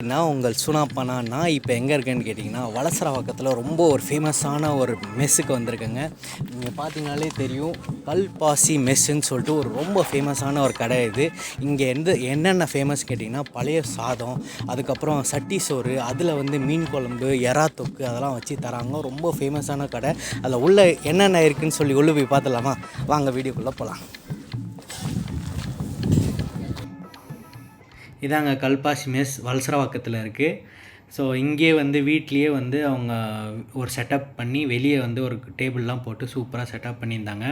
நான் உங்கள் சுனாப்பானா. நான் இப்போ எங்கே இருக்கேன்னு கேட்டிங்கன்னா வலசரவாக்கத்தில் ரொம்ப ஒரு ஃபேமஸான ஒரு மெஸ்ஸுக்கு வந்திருக்கேங்க. நீங்கள் பார்த்தீங்கனாலே தெரியும், கல்பாசி மெஸ்ஸுன்னு சொல்லிட்டு ஒரு ரொம்ப ஃபேமஸான ஒரு கடை இது. இங்கே என்னென்ன ஃபேமஸ் கேட்டிங்கன்னா பழைய சாதம், அதுக்கப்புறம் சட்டி சோறு, அதில் வந்து மீன் குழம்பு, எறா தொக்கு அதெல்லாம் வச்சு தராங்க. ரொம்ப ஃபேமஸான கடை. அதில் உள்ள என்னென்ன இருக்குதுன்னு சொல்லி உள்ளே போய் பார்த்துலாமா? வாங்க வீடியோக்குள்ளே போகலாம். இதாங்க கல்பாசி மெஸ் வலசரவாக்கத்தில் இருக்குது. ஸோ இங்கே வந்து வீட்லேயே வந்து அவங்க ஒரு செட்டப் பண்ணி வெளியே வந்து ஒரு டேபிள்லாம் போட்டு சூப்பராக செட்டப் பண்ணியிருந்தாங்க.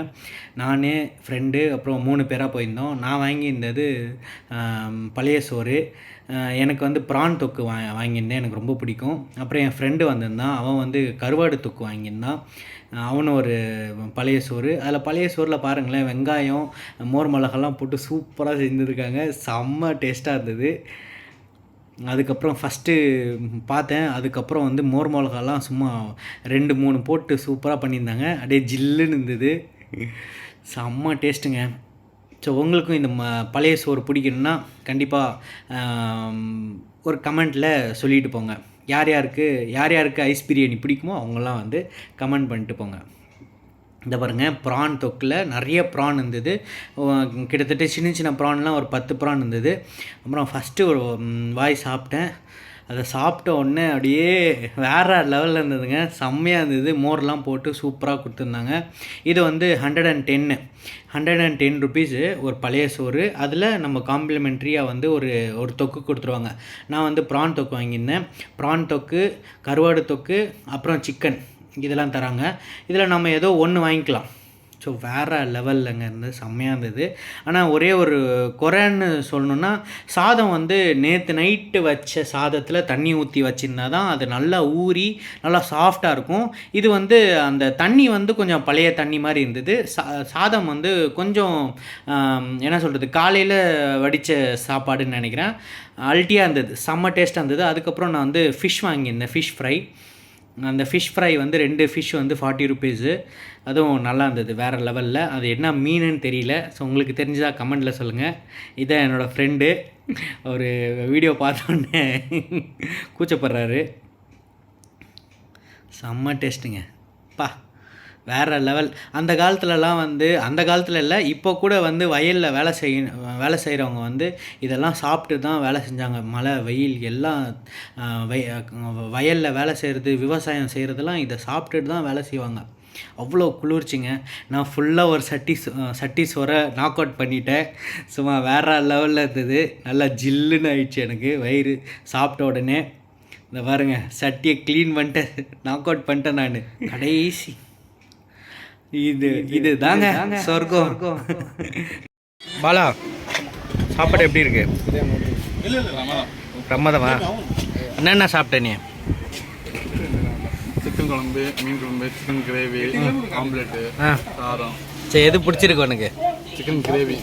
நான், ஃப்ரெண்டு, அப்புறம் 3 பேராக போயிருந்தோம். நான் வாங்கியிருந்தது பழைய சோறு. எனக்கு வந்து ப்ரான் தொக்கு வாங்கியிருந்தேன், எனக்கு ரொம்ப பிடிக்கும். அப்புறம் என் ஃப்ரெண்டு வந்திருந்தான், அவன் வந்து கருவாடு தொக்கு வாங்கியிருந்தான். அவனும் ஒரு பழைய சோறு. அதில் பழைய சோறில் பாருங்களேன், வெங்காயம், மோர் மிளகாலாம் போட்டு சூப்பராக செஞ்சுருக்காங்க. செம்ம டேஸ்ட்டாக இருந்தது. அதுக்கப்புறம் ஃபஸ்ட்டு பார்த்தேன். அதுக்கப்புறம் வந்து மோர் மிளகாலாம் சும்மா 2-3 போட்டு சூப்பராக பண்ணியிருந்தாங்க. அப்படியே ஜில்லுன்னு இருந்தது. செம்ம டேஸ்ட்டுங்க. ஸோ உங்களுக்கும் இந்த பழைய சோறு பிடிக்கணுன்னா கண்டிப்பாக ஒரு கமெண்ட்டில் சொல்லிட்டு போங்க. யார் யாருக்கு ஐஸ் பிரியாணி பிடிக்குமோ அவங்களாம் வந்து கமெண்ட் பண்ணிட்டு போங்க. இந்த பாருங்கள், ப்ரான் தொக்கில் நிறைய ப்ரான் இருந்தது. கிட்டத்தட்ட சின்ன சின்ன ப்ரான்லாம் ஒரு 10 ப்ரான் இருந்தது. அப்புறம் ஃபஸ்ட்டு ஒரு வாய் சாப்பிட்டேன். அதை சாப்பிட்ட உடனே அப்படியே வேறு லெவலில் இருந்ததுங்க. செம்மையாக இருந்தது. மோர்லாம் போட்டு சூப்பராக கொடுத்துருந்தாங்க. இது வந்து 110 ருபீஸு ஒரு பழைய சோறு. அதில் நம்ம காம்ப்ளிமெண்ட்ரியாக வந்து ஒரு தொக்கு கொடுத்துருவாங்க. நான் வந்து ப்ரான் தொக்கு வாங்கியிருந்தேன். ப்ரான் தொக்கு, கருவாடு தொக்கு, அப்புறம் சிக்கன் இதெல்லாம் தராங்க. இதில் நம்ம ஏதோ ஒன்று வாங்கிக்கலாம். ஸோ வேறு லெவல்லங்க இருந்தது, செம்மையாக இருந்தது. ஆனால் ஒரே ஒரு குறைன்னு சொல்லணுன்னா, சாதம் வந்து நேற்று நைட்டு வச்ச சாதத்தில் தண்ணி ஊற்றி வச்சுருந்தா தான் அது நல்லா ஊறி நல்லா சாஃப்டாக இருக்கும். இது வந்து அந்த தண்ணி வந்து கொஞ்சம் பழைய தண்ணி மாதிரி இருந்தது. சாதம் வந்து கொஞ்சம் என்ன சொல்கிறது, காலையில் வடித்த சாப்பாடுன்னு நினைக்கிறேன். அல்ட்டியாக இருந்தது, செம்ம டேஸ்ட்டாக இருந்தது. அதுக்கப்புறம் நான் வந்து ஃபிஷ் வாங்கியிருந்தேன், ஃபிஷ் ஃப்ரை. அந்த ஃபிஷ் ஃப்ரை வந்து 2 ஃபிஷ் வந்து 40 ருபீஸு. அதுவும் நல்லா இருந்தது, வேறு லெவலில். அது என்ன மீனுன்னு தெரியல. ஸோ உங்களுக்கு தெரிஞ்சால் கமெண்டில் சொல்லுங்கள். இதான் என்னோடய ஃப்ரெண்டு. ஒரு வீடியோ பார்த்தோன்னே கூச்சப்படுறாரு. செம்ம டேஸ்ட்டுங்க பா, வேறு லெவல். அந்த காலத்துலலாம் வந்து, அந்த காலத்தில் இல்லை, இப்போ கூட வந்து வயலில் வேலை செய்கிறவங்க வந்து இதெல்லாம் சாப்பிட்டு தான் வேலை செஞ்சாங்க. மழை வெயில் எல்லாம் வயலில் வேலை செய்கிறது, விவசாயம் செய்கிறதெல்லாம் இதை சாப்பிட்டுட்டு தான் வேலை செய்வாங்க. அவ்வளோ குளிர்ச்சிங்க. நான் ஃபுல்லாக ஒரு சட்டி சோறை நாக் அவுட் பண்ணிட்டேன். சும்மா வேறு லெவலில் இருந்தது. நல்லா ஜில்லுன்னு ஆயிடுச்சு எனக்கு வயிறு சாப்பிட்ட உடனே. இந்த பாருங்க, சட்டியை க்ளீன் பண்ணிட்டேன், நாக் அவுட் பண்ணிட்டேன் நான் கடைசி. இது தாங்க சொர்க்கம். பாலா, சாப்பாடு எப்படி இருக்கு? பிரமாதமா? என்னென்ன சாப்பிட்ட நீ? சிக்கன் குழம்பு, மீன் குழம்பு, சிக்கன் கிரேவி, ஆம்லெட்டு, சாதம். சரி, எது பிடிச்சிருக்கு உனக்கு? Chicken gravy.